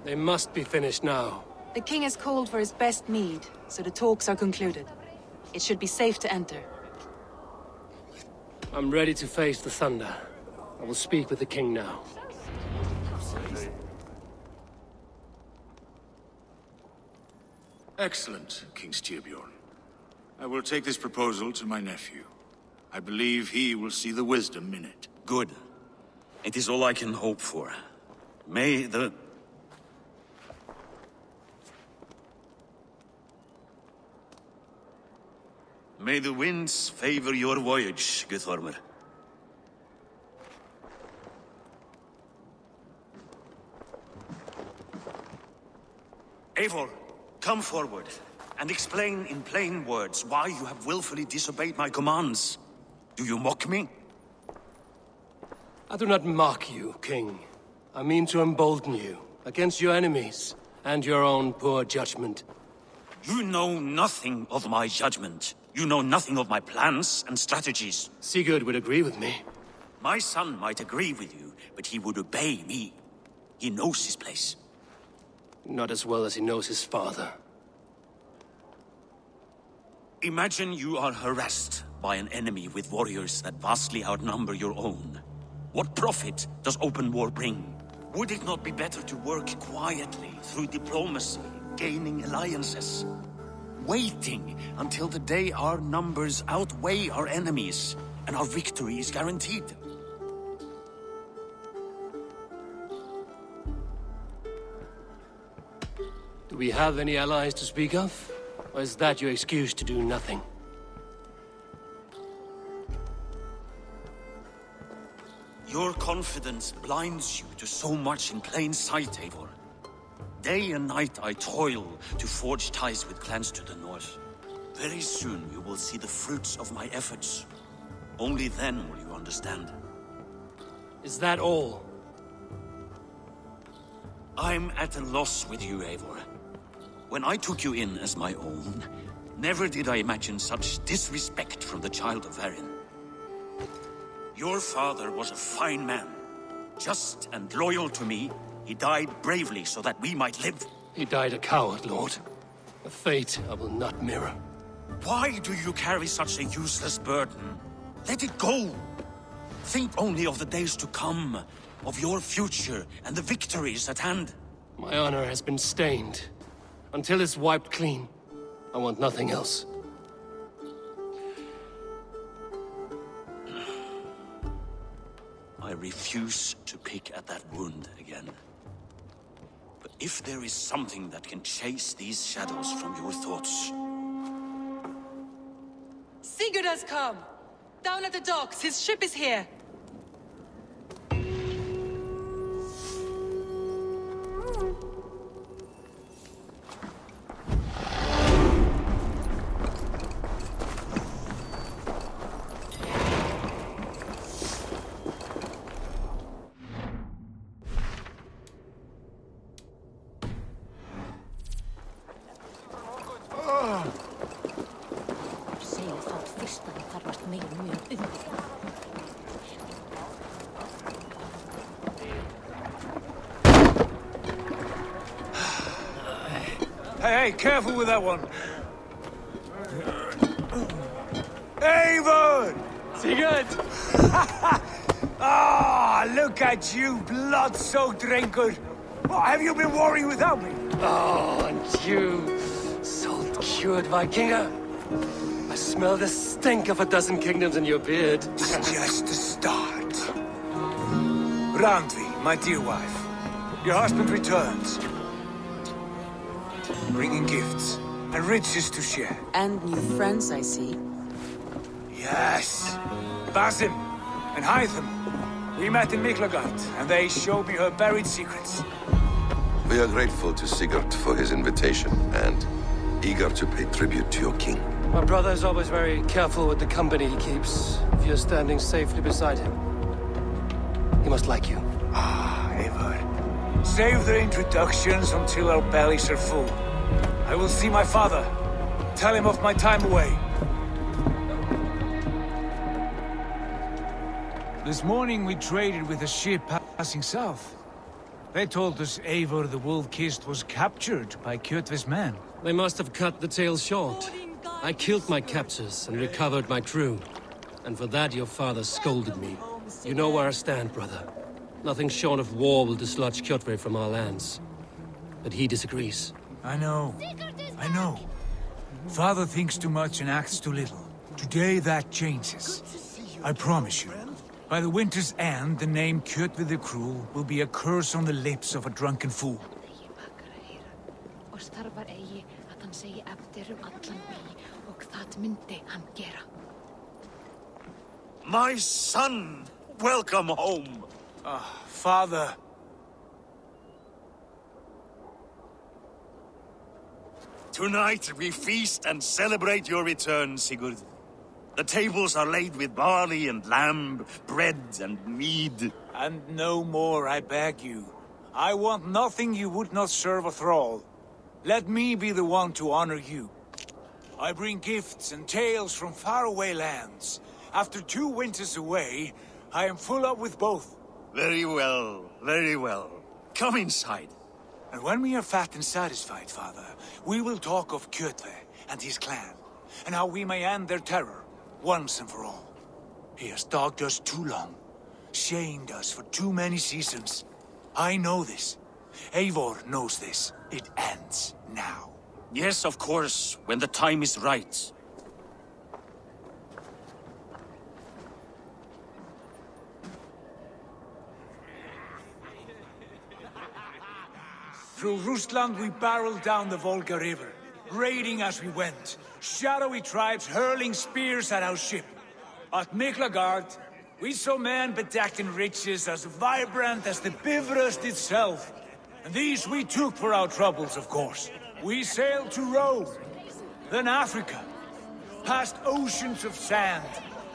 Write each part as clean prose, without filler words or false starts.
They must be finished now. The king has called for his best mead, so the talks are concluded. It should be safe to enter. I'm ready to face the thunder. I will speak with the king now. Excellent, King Styrbjorn. I will take this proposal to my nephew. I believe he will see the wisdom in it. Good. It is all I can hope for. May the... May the winds favor your voyage, Guthormer. Eivor, come forward, and explain in plain words why you have willfully disobeyed my commands. Do you mock me? I do not mock you, King. I mean to embolden you, against your enemies, and your own poor judgment. You know nothing of my judgment. You know nothing of my plans and strategies. Sigurd would agree with me. My son might agree with you, but he would obey me. He knows his place. Not as well as he knows his father. Imagine you are harassed by an enemy with warriors that vastly outnumber your own. What profit does open war bring? Would it not be better to work quietly through diplomacy, gaining alliances? Waiting until the day our numbers outweigh our enemies, and our victory is guaranteed. Do we have any allies to speak of? Or is that your excuse to do nothing? Your confidence blinds you to so much in plain sight, Eivor. Day and night I toil to forge ties with clans to the north. Very soon you will see the fruits of my efforts. Only then will you understand. Is that all? I'm at a loss with you, Eivor. When I took you in as my own, never did I imagine such disrespect from the child of Varin. Your father was a fine man. Just and loyal to me, he died bravely so that we might live. He died a coward, Lord. A fate I will not mirror. Why do you carry such a useless burden? Let it go! Think only of the days to come, of your future and the victories at hand. My honor has been stained. Until it's wiped clean, I want nothing else. I refuse to pick at that wound again. But if there is something that can chase these shadows from your thoughts... Sigurd has come! Down at the docks, his ship is here! Hey, careful with that one. Eivor! Sigurd! Ah, look at you, blood-soaked drinker. What have you been worrying without me? Oh, and you, salt-cured Vikinger. I smell the stink of a dozen kingdoms in your beard. It's just the start. Randvi, my dear wife, your husband returns. Bringing gifts and riches to share. And new friends, I see. Yes. Basim and Hytham. We met in Miklagard, and they showed me her buried secrets. We are grateful to Sigurd for his invitation, and eager to pay tribute to your king. My brother is always very careful with the company he keeps, if you're standing safely beside him. He must like you. Ah, Eivor. Save the introductions until our bellies are full. I will see my father. Tell him of my time away. This morning we traded with a ship passing south. They told us Eivor the Wolf-Kissed was captured by Kjotve's men. They must have cut the tale short. I killed my captors and recovered my crew. And for that your father scolded me. You know where I stand, brother. Nothing short of war will dislodge Kjotve from our lands. But he disagrees. I know. Father thinks too much and acts too little. Today that changes. I promise you. By the winter's end, the name Kjotve the Cruel will be a curse on the lips of a drunken fool. My son! Welcome home! Father. Tonight we feast and celebrate your return, Sigurd. The tables are laid with barley and lamb, bread and mead. And no more, I beg you. I want nothing you would not serve a thrall. Let me be the one to honor you. I bring gifts and tales from faraway lands. After 2 winters away, I am full up with both. Very well, very well. Come inside. And when we are fat and satisfied, Father, we will talk of Kjotve and his clan, and how we may end their terror, once and for all. He has dogged us too long, shamed us for too many seasons. I know this. Eivor knows this. It ends now. Yes, of course, when the time is right. Through Rusland we barreled down the Volga River, raiding as we went, shadowy tribes hurling spears at our ship. At Miklagard, we saw men bedecked in riches as vibrant as the Bifrost itself. And these we took for our troubles, of course. We sailed to Rome, then Africa, past oceans of sand,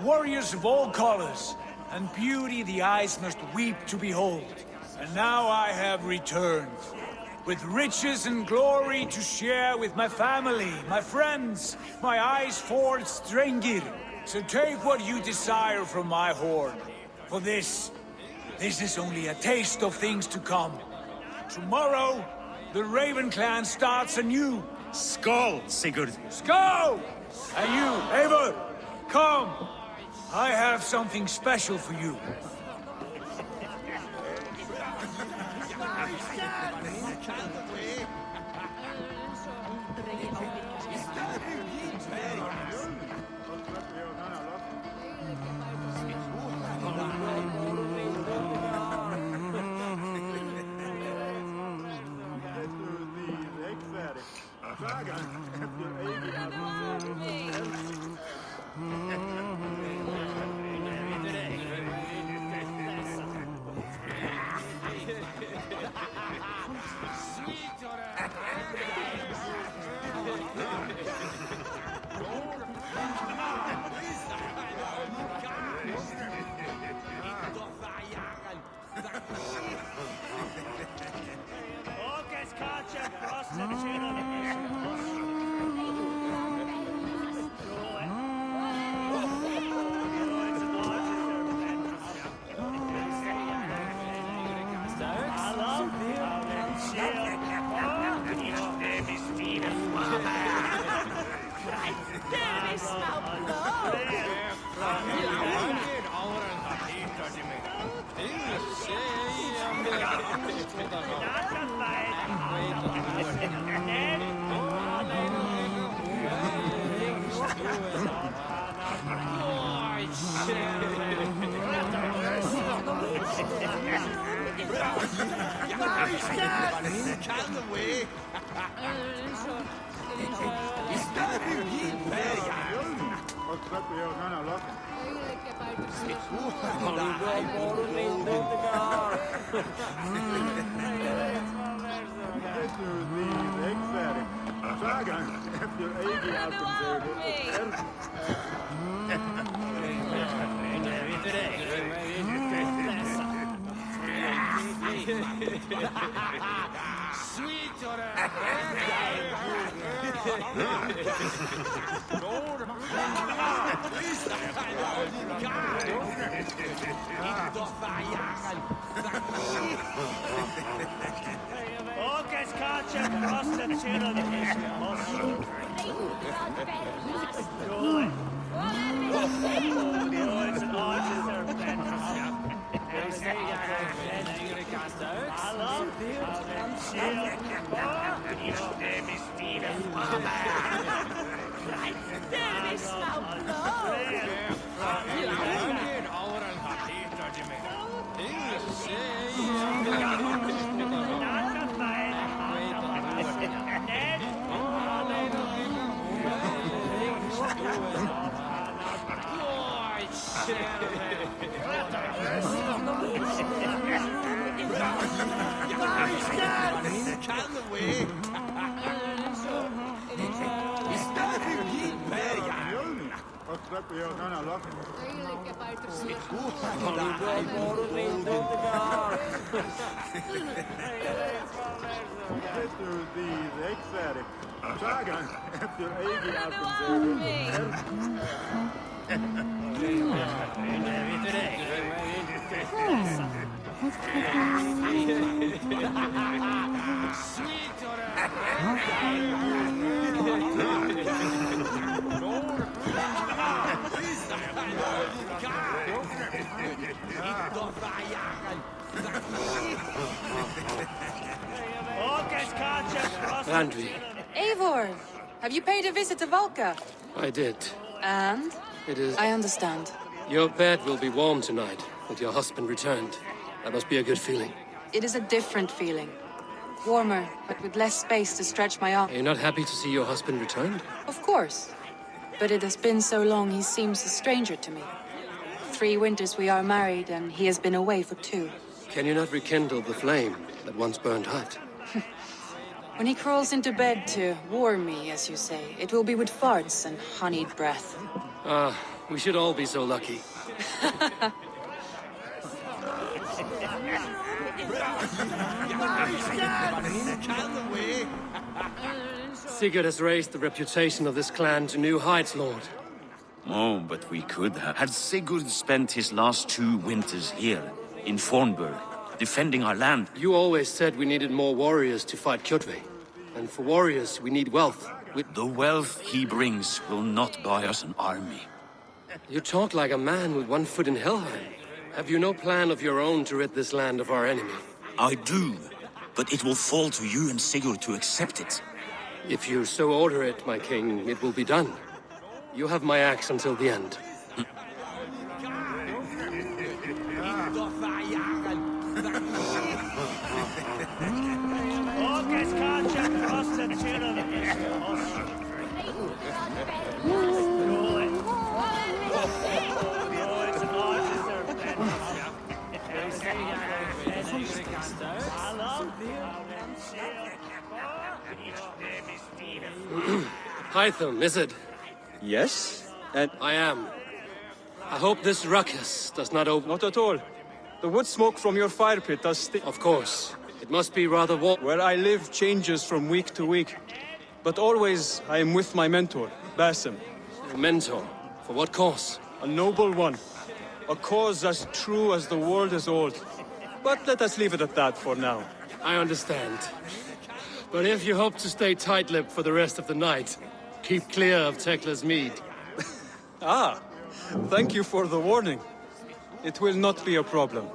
warriors of all colors, and beauty the eyes must weep to behold. And now I have returned, with riches and glory to share with my family, my friends, my eyes-forged Strengir. So take what you desire from my hoard. For this is only a taste of things to come. Tomorrow, the Raven clan starts anew. Skål, Sigurd. Skål! And you, Eivor, come. I have something special for you. Landry, Eivor, have you paid a visit to Valka? I did. And? It is... I understand. Your bed will be warm tonight, with your husband returned. That must be a good feeling. It is a different feeling. Warmer, but with less space to stretch my arm. Are you not happy to see your husband returned? Of course. But it has been so long he seems a stranger to me. 3 winters we are married, and he has been away for 2. Can you not rekindle the flame that once burned hot? When he crawls into bed to warm me, as you say, it will be with farts and honeyed breath. Ah, we should all be so lucky. Sigurd has raised the reputation of this clan to new heights, Lord. Oh, but we could have. Had Sigurd spent his last 2 winters here, in Fornburg, defending our land. You always said we needed more warriors to fight Kjotve. And for warriors, we need wealth. The wealth he brings will not buy us an army. You talk like a man with 1 foot in Helheim. Have you no plan of your own to rid this land of our enemy? I do, but it will fall to you and Sigurd to accept it. If you so order it, my king, it will be done. You have my axe until the end. Hytham, is it? Yes, and I am. I hope this ruckus does not open... not at all. The wood smoke from your fire pit does stink. Of course. It must be rather warm. Where I live changes from week to week. But always I am with my mentor, Basim. Your mentor? For what cause? A noble one. A cause as true as the world is old. But let us leave it at that for now. I understand. But if you hope to stay tight-lipped for the rest of the night, keep clear of Tekla's mead. Ah, thank you for the warning. It will not be a problem.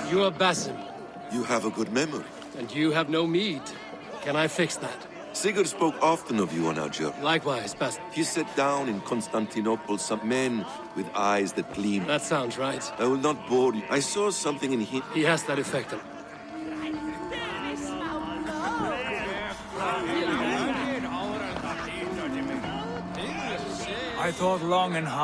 You are Basim, You have a good memory. and you have no mead. Can I fix that? Sigurd spoke often of you on our journey. Likewise, Basim. He set down in Constantinople some men with eyes that gleam. That sounds right. I will not bore you. I saw something in him. He has that effect on... I thought long and hard.